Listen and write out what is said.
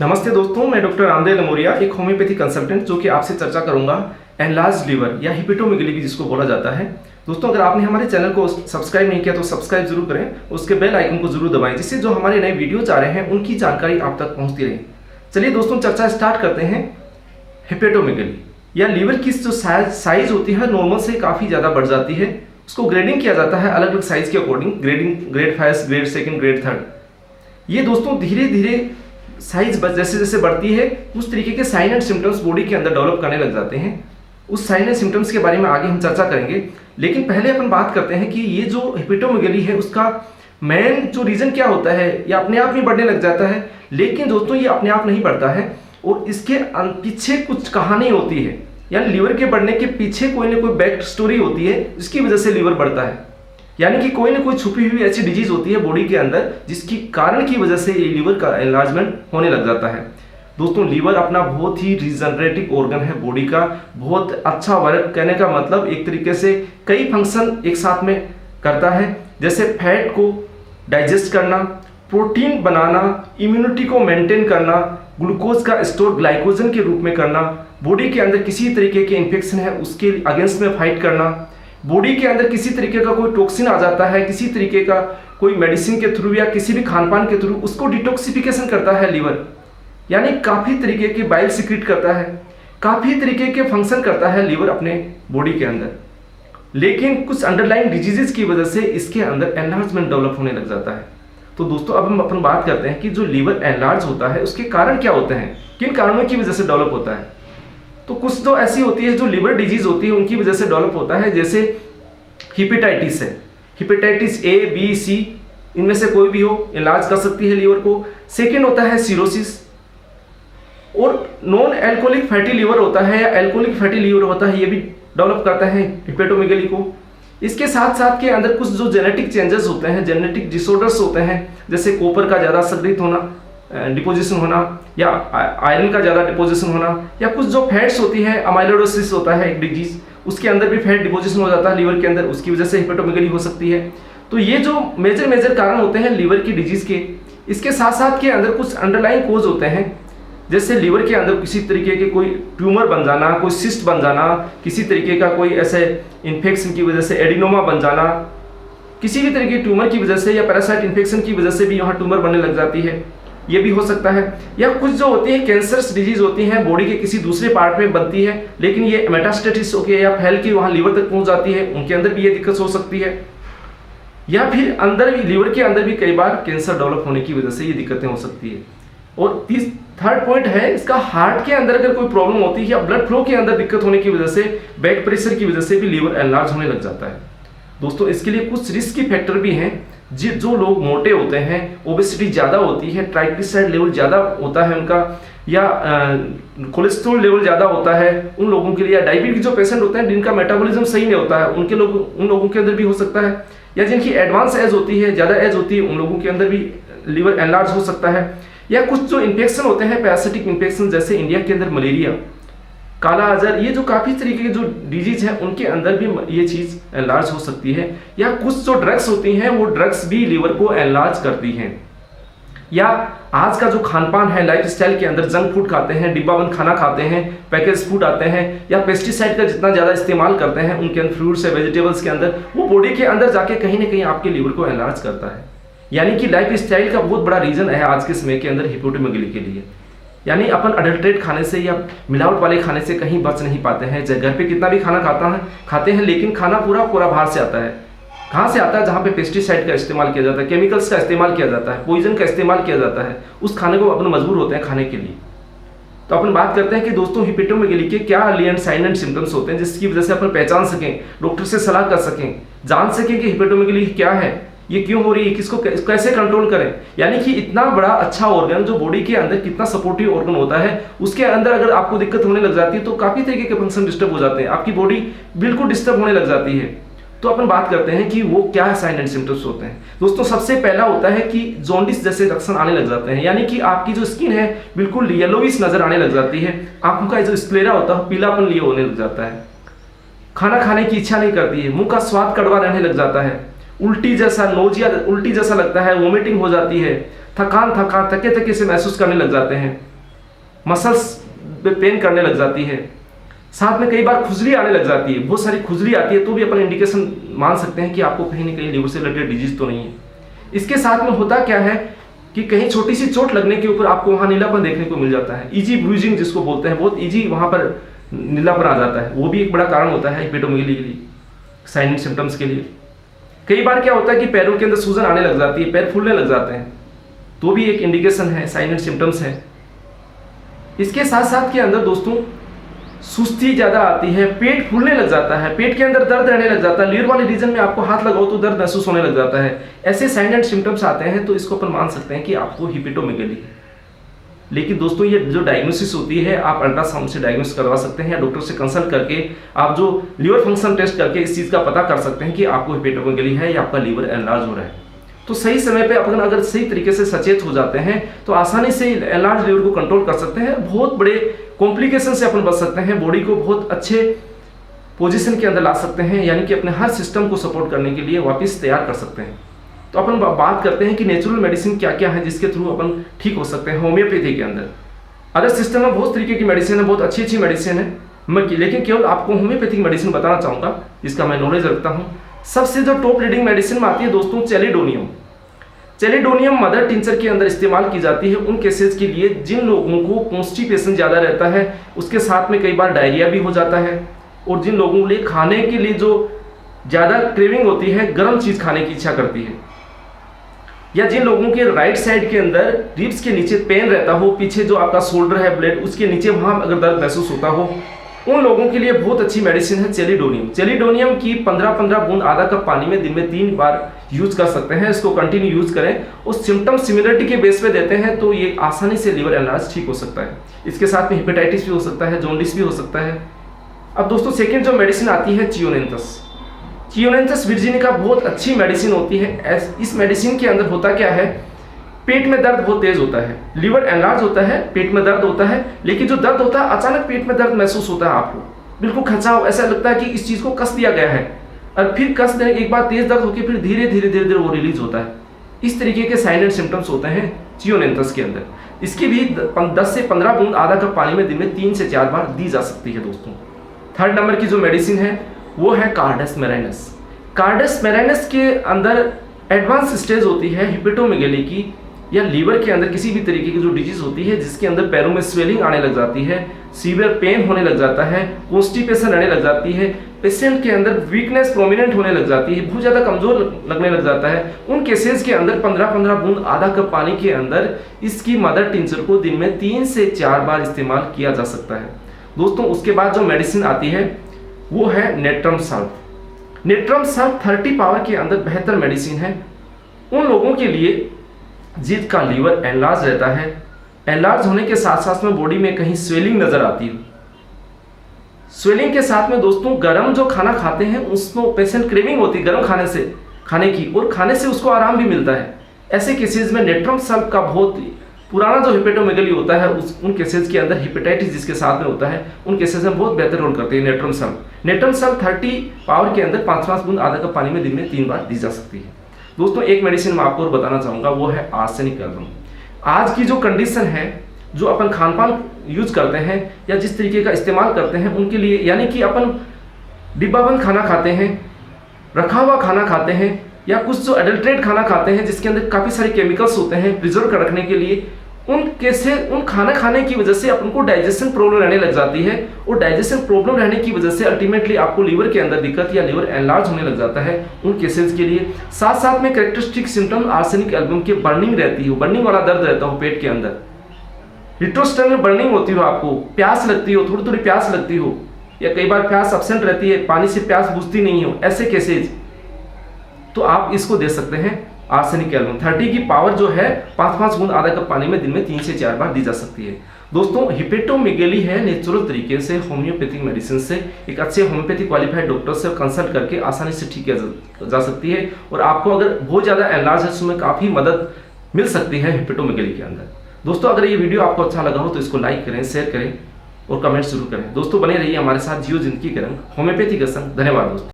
नमस्ते दोस्तों, मैं डॉक्टर रामदेव लमोरिया, एक होम्योपैथी कंसल्टेंट, जो कि आपसे चर्चा करूंगा एनलार्ज लीवर या हिपेटोमेगली भी जिसको बोला जाता है। दोस्तों, अगर आपने हमारे चैनल को सब्सक्राइब नहीं किया तो सब्सक्राइब जरूर करें, उसके बेल आइकन को जरूर दबाएं, जिससे जो हमारे नए वीडियोज आ रहे हैं उनकी जानकारी आप तक पहुंचती रहे। चलिए दोस्तों, चर्चा स्टार्ट करते हैं। हिपेटोमेगली या लीवर की जो साइज होती है नॉर्मल से काफ़ी ज़्यादा बढ़ जाती है। उसको ग्रेडिंग किया जाता है अलग अलग साइज के according, grade first, grade second, grade third. ये दोस्तों धीरे धीरे साइज जैसे जैसे बढ़ती है उस तरीके के साइन एंड सिम्टम्स बॉडी के अंदर डेवलप करने लग जाते हैं। उस साइन एंड सिम्टम्स के बारे में आगे हम चर्चा करेंगे, लेकिन पहले अपन बात करते हैं कि ये जो हिपेटोमेगली है उसका मेन जो रीजन क्या होता है। या अपने आप ही बढ़ने लग जाता है, लेकिन दोस्तों ये अपने आप नहीं बढ़ता है और इसके पीछे कुछ कहानी होती है। यानी लीवर के बढ़ने के पीछे कोई ना कोई बैक स्टोरी होती है जिसकी वजह से लीवर बढ़ता है। यानी कि कोई ना कोई छुपी हुई ऐसी डिजीज होती है बॉडी के अंदर जिसकी कारण की वजह से ये लीवर का एनलार्जमेंट होने लग जाता है। दोस्तों, लीवर अपना बहुत ही रिजनरेटिव ऑर्गन है, बॉडी का बहुत अच्छा वर्क, कहने का मतलब एक तरीके से कई फंक्शन एक साथ में करता है, जैसे फैट को डाइजेस्ट करना, प्रोटीन बनाना, इम्यूनिटी को मेंटेन करना, ग्लूकोज का स्टोर ग्लाइकोजन के रूप में करना, बॉडी के अंदर किसी तरीके के इन्फेक्शन है उसके अगेंस्ट में फाइट करना, बॉडी के अंदर किसी तरीके का कोई टॉक्सिन आ जाता है, किसी तरीके का कोई मेडिसिन के थ्रू या किसी भी खान पान के थ्रू उसको डिटॉक्सिफिकेशन करता है लीवर। यानी काफ़ी तरीके के बाइल सिक्रीट करता है, काफ़ी तरीके के फंक्शन करता है लीवर अपने बॉडी के अंदर। लेकिन कुछ अंडरलाइन डिजीजेस की वजह से इसके अंदर एनलार्जमेंट डेवलप होने लग जाता है। तो दोस्तों, अब हम अपन बात करते हैं कि जो लीवर एनलार्ज होता है उसके कारण क्या होते हैं, किन कारणों की वजह से डेवलप होता है। तो कुछ तो ऐसी होती है जो लिवर डिजीज होती है उनकी वजह से डेवलप होता है, जैसे हिपेटाइटिस है। हिपेटाइटिस ए, बी, सी, इनमें से कोई भी हो इलाज कर सकती है लीवर को। सेकेंड होता है सिरोसिस, और नॉन एल्कोहलिक फैटी लीवर होता है या एल्कोहलिक फैटी लीवर होता है, ये भी डेवलप करता है हिपेटोमेगली को। इसके साथ साथ के अंदर कुछ जो जेनेटिक चेंजेस होते हैं, जेनेटिक डिसऑर्डर्स होते हैं, जैसे कॉपर का ज़्यादा संग्रहित होना, डिपोजिशन होना, या आयरन का ज़्यादा डिपोजिशन होना, या कुछ जो फैट्स होती है, अमाइलोइडोसिस होता है एक डिजीज, उसके अंदर भी फैट डिपोजिशन हो जाता है लीवर के अंदर, उसकी वजह से हिपेटोमेगली हो सकती है। तो ये जो मेजर कारण होते हैं लीवर की डिजीज के। इसके साथ साथ के अंदर कुछ अंडरलाइन कोज होते हैं, जैसे लीवर के अंदर किसी तरीके के कोई ट्यूमर बन जाना, कोई सिस्ट बन जाना, किसी तरीके का कोई ऐसे इन्फेक्शन की वजह से एडिनोमा बन जाना, किसी भी तरह के ट्यूमर की वजह से या पैरासाइट इन्फेक्शन की वजह से भी यहाँ ट्यूमर बनने लग जाती है, ये भी हो सकता है। या कुछ जो होती है कैंसरस डिजीज होती हैं, बॉडी के किसी दूसरे पार्ट में बनती है, लेकिन ये मेटास्टेटिस होके या फैल के वहाँ लीवर तक पहुँच जाती है, उनके अंदर भी ये दिक्कत हो सकती है। या फिर अंदर भी लीवर के अंदर भी कई बार कैंसर डेवलप होने की वजह से ये दिक्कतें हो सकती है। और थर्ड पॉइंट है इसका, हार्ट के अंदर अगर कोई प्रॉब्लम होती है या ब्लड फ्लो के अंदर दिक्कत होने की वजह से, बैक प्रेशर की वजह से भी लीवर एनलार्ज होने लग जाता है। दोस्तों, इसके लिए कुछ रिस्क की फैक्टर भी हैं। जो लोग मोटे होते हैं, ओबेसिटी ज़्यादा होती है, ट्राइग्लिसराइड लेवल ज़्यादा होता है उनका, या कोलेस्ट्रॉल लेवल ज़्यादा होता है उन लोगों के लिए, या डायबिटीज जो पेशेंट होते हैं जिनका मेटाबॉलिज्म सही नहीं होता है उन लोगों के अंदर भी हो सकता है, या जिनकी एडवांस एज होती है, ज़्यादा एज होती है, उन लोगों के अंदर भी लीवर एनलार्ज हो सकता है। या कुछ जो इन्फेक्शन होते हैं, पैरासिटिक इन्फेक्शन, जैसे इंडिया के अंदर मलेरिया, काला अजहर, ये जो काफ़ी तरीके के जो डिजीज है उनके अंदर भी ये चीज़ एनलार्ज हो सकती है। या कुछ जो ड्रग्स होती हैं वो ड्रग्स भी लीवर को एनलार्ज करती हैं। या आज का जो खान पान है, लाइफ स्टाइल के अंदर जंक फूड खाते हैं, डिब्बाबंद खाना खाते हैं, पैकेज फूड आते हैं, या पेस्टिसाइड का जितना ज़्यादा इस्तेमाल करते हैं उनके अंदर, फ्रूट्स है, वेजिटेबल्स के अंदर, वो बॉडी के अंदर जाके कहीं ना कहीं आपके लीवर को एनलार्ज करता है। यानी कि लाइफ स्टाइल का बहुत बड़ा रीज़न है आज के समय के अंदर हिपेटोमेगली के लिए। यानी अपन अडल्ट्रेट खाने से या मिलावट वाले खाने से कहीं बच नहीं पाते हैं। घर पे कितना भी खाना खाते हैं, लेकिन खाना पूरा बाहर से आता है। कहाँ से आता है? जहाँ पे पेस्टिसाइड का इस्तेमाल किया जाता है, केमिकल्स का इस्तेमाल किया जाता है, पॉइजन का इस्तेमाल किया जाता है, उस खाने को अपन मजबूर होते हैं खाने के लिए। तो अपन बात करते हैं कि दोस्तों हिपेटोमेगली के क्या साइन एंड सिम्टम्स होते हैं जिसकी वजह से अपन पहचान सकें, डॉक्टर से सलाह कर सकें, जान सकें कि हिपेटोमेगली क्या है, ये क्यों हो रही है, किसको कैसे कंट्रोल करें। यानी कि इतना बड़ा अच्छा ऑर्गन जो बॉडी के अंदर कितना सपोर्टिव ऑर्गन होता है, उसके अंदर अगर आपको दिक्कत होने लग जाती है तो काफ़ी तरीके के फंक्शन डिस्टर्ब हो जाते हैं, आपकी बॉडी बिल्कुल डिस्टर्ब होने लग जाती है। तो अपन बात करते हैं कि वो क्या साइन एंड सिम्टम्स होते हैं। दोस्तों, सबसे पहला होता है कि जॉन्डिस जैसे लक्षण आने लग जाते हैं, यानी कि आपकी जो स्किन है बिल्कुल येलोविश नजर आने लग जाती है, आंखों का जो स्क्लेरा होता है पीलापन लिए होने लग जाता है, खाना खाने की इच्छा नहीं करती है, मुंह का स्वाद कड़वा रहने लग जाता है, उल्टी जैसा लगता है, वोमिटिंग हो जाती है, थके थके से महसूस करने लग जाते हैं, मसल्स पे पेन करने लग जाती है, साथ में कई बार खुजली आने लग जाती है, बहुत सारी खुजली आती है, तो भी अपन इंडिकेशन मान सकते हैं कि आपको कहीं ना कहीं लीवर से रिलेटेड डिजीज तो नहीं है। इसके साथ में होता क्या है कि कहीं छोटी सी चोट लगने के ऊपर आपको वहां नीलापन देखने को मिल जाता है, इजी ब्रूजिंग जिसको बोलते हैं, बहुत इजी वहां पर नीलापन आ जाता है, वो भी एक बड़ा कारण होता है हिपेटोमेगली के लिए, साइन एंड सिम्टम्स के लिए। कई बार क्या होता है कि पैरों के अंदर सूजन आने लग जाती है, पैर फूलने लग जाते हैं, तो भी एक इंडिकेशन है, साइन एंड सिम्टम्स है। इसके साथ साथ के अंदर दोस्तों सुस्ती ज़्यादा आती है, पेट फूलने लग जाता है, पेट के अंदर दर्द रहने लग जाता है, लीवर वाले रीजन में आपको हाथ लगाओ तो दर्द महसूस होने लग जाता है। ऐसे साइन एंड सिम्टम्स आते हैं तो इसको अपन मान सकते हैं कि आपको हिपेटोमेगली है। लेकिन दोस्तों ये जो डायग्नोसिस होती है आप अल्ट्रासाउंड से डायग्नोस करवा सकते हैं या डॉक्टर से कंसल्ट करके आप जो लीवर फंक्शन टेस्ट करके इस चीज़ का पता कर सकते हैं कि आपको हिपेटोमेगली है या आपका लीवर एनलार्ज हो रहा है। तो सही समय पे अपन अगर सही तरीके से सचेत हो जाते हैं तो आसानी से एनलार्ज लीवर को कंट्रोल कर सकते हैं, बहुत बड़े कॉम्प्लिकेशन से अपन बच सकते हैं, बॉडी को बहुत अच्छे पोजीशन के अंदर ला सकते हैं, यानी कि अपने हर सिस्टम को सपोर्ट करने के लिए वापस तैयार कर सकते हैं। तो अपन बात करते हैं कि नेचुरल मेडिसिन क्या क्या है जिसके थ्रू अपन ठीक हो सकते हैं होम्योपैथी के अंदर। अदर सिस्टम में बहुत तरीके की मेडिसिन है, बहुत अच्छी अच्छी मेडिसिन है, लेकिन केवल आपको होम्योपैथिक मेडिसिन बताना चाहूँगा जिसका मैं नॉलेज रखता हूँ। सबसे जो टॉप रीडिंग मेडिसिन में आती है दोस्तों चैलिडोनियम। चैलिडोनियम मदर टिंचर के अंदर इस्तेमाल की जाती है उन केसेस के लिए जिन लोगों को कॉन्स्टिपेशन ज़्यादा रहता है, उसके साथ में कई बार डायरिया भी हो जाता है, और जिन लोगों के लिए खाने के लिए जो ज़्यादा क्रेविंग होती है, गर्म चीज़ खाने की इच्छा करती है, या जिन लोगों के राइट साइड के अंदर रिब्स के नीचे पेन रहता हो, पीछे जो आपका शोल्डर है ब्लेड उसके नीचे वहाँ अगर दर्द महसूस होता हो, उन लोगों के लिए बहुत अच्छी मेडिसिन है चैलिडोनियम। चैलिडोनियम की 15-15 बूंद आधा कप पानी में दिन में 3 बार यूज कर सकते हैं। इसको कंटिन्यू यूज करें, उस सिम्टम सिमिलरिटी के बेस पे देते हैं तो ये आसानी से लीवर एनलार्ज ठीक हो सकता है। इसके साथ में हेपेटाइटिस भी हो सकता है, जॉन्डिस भी हो सकता है। अब दोस्तों सेकेंड जो मेडिसिन आती है चियोनेंथस। चियोनेंथस वर्जिनिका बहुत अच्छी मेडिसिन होती है। इस मेडिसिन के अंदर होता क्या है, पेट में दर्द बहुत तेज होता है, लीवर एनलार्ज होता है, पेट में दर्द होता है, लेकिन जो दर्द होता है अचानक पेट में दर्द महसूस होता है, आपको बिल्कुल खचाव, ऐसा लगता है कि इस चीज को कस दिया गया है, और फिर कस देने एक बार तेज दर्द होकर फिर धीरे धीरे वो रिलीज होता है। इस तरीके के साइन एंड सिम्टम्स होते हैं चियोनेंथस के अंदर। इसकी भी 10 से 15 बूंद आधा कप पानी में दिन में 3 से 4 बार दी जा सकती है दोस्तों। थर्ड नंबर की जो मेडिसिन है वो है कार्डस मैरिनस। कार्डस मैरिनस के अंदर एडवांस स्टेज होती है हिपेटोमेगली की, या लीवर के अंदर किसी भी तरीके की जो डिजीज होती है जिसके अंदर पैरों में स्वेलिंग आने लग जाती है, सीवियर पेन होने लग जाता है, कॉन्स्टिपेशन आने लग जाती है, पेशेंट के अंदर वीकनेस प्रोमिनेंट होने लग जाती है, बहुत ज़्यादा कमजोर लगने लग जाता है। उन केसेस के अंदर 15-15 बूंद आधा कप पानी के अंदर इसकी मदर टिंचर को दिन में 3 से 4 बार इस्तेमाल किया जा सकता है दोस्तों। उसके बाद जो मेडिसिन आती है वो है natrum sulph. Natrum sulph 30 power के अंदर बेहतर मेडिसिन है उन लोगों के लिए जिनका लीवर एनलार्ज रहता है, एनलार्ज होने के साथ साथ में बॉडी में कहीं स्वेलिंग नजर आती है। स्वेलिंग के साथ में दोस्तों गर्म जो खाना खाते हैं उसमें पेशेंट क्रेविंग होती है गर्म खाने की, और खाने से उसको आराम भी मिलता है। ऐसे केसेस में नेट्रम सल्फ का बहुत पुराना जो हिपेटोमेगली होता है उन केसेस के अंदर हेपेटाइटिस जिसके साथ में होता है उन केसेस में बहुत बेहतर रोल करती है natrum sulph. Natrum sulph 30 power के अंदर 5-5 बूंद आधा कप पानी में दिन में 3 बार दी जा सकती है दोस्तों। एक मेडिसिन मैं आपको और बताना चाहूँगा वो है आर्सेनिक एल्बम। आज की जो कंडीशन है, जो अपन खान पान यूज करते हैं या जिस तरीके का इस्तेमाल करते हैं उनके लिए, यानी कि अपन डिब्बाबंद खाना खाते हैं, रखा हुआ खाना खाते हैं, या कुछ जो एडल्ट्रेट खाना खाते हैं जिसके अंदर काफ़ी सारे केमिकल्स होते हैं प्रिजर्व कर रखने के लिए, उन खाना खाने की वजह से अपन को डाइजेशन प्रॉब्लम रहने लग जाती है, और डाइजेशन प्रॉब्लम रहने की वजह से अल्टीमेटली आपको लीवर के अंदर दिक्कत या लीवर एनलार्ज होने लग जाता है उन केसेस के लिए। साथ साथ में कैरेक्टरिस्टिक सिम्टम आर्सेनिक एल्बम के बर्निंग रहती हो, बर्निंग वाला दर्द रहता हो पेट के अंदर, रिट्रोस्टर्नल बर्निंग होती हो, आपको प्यास लगती हो, थोड़ी थोड़ी प्यास लगती हो, या कई बार प्यास एब्सेंट रहती है, पानी से प्यास बुझती नहीं हो, ऐसे केसेज तो आप इसको दे सकते हैं आर्सेनिक एल्बम। 30 की पावर जो है 5-5 बूंद आधा कप पानी में दिन में 3 से 4 बार दी जा सकती है दोस्तों। हिपेटोमेगली है नेचुरल तरीके से होम्योपैथिक मेडिसिन से एक अच्छे होम्योपैथिक क्वालिफाइड डॉक्टर से कंसल्ट करके आसानी से ठीक किया जा सकती है, और आपको अगर बहुत ज़्यादा एनलार्ज है उसमें काफ़ी मदद मिल सकती है हिपेटोमेगली के अंदर। दोस्तों अगर ये वीडियो आपको अच्छा लगा हो तो इसको लाइक करें, शेयर करें और कमेंट जरूर करें दोस्तों। बने रहिए हमारे साथ जियो जिंदगी के रंग होम्योपैथी का संग। धन्यवाद दोस्तों।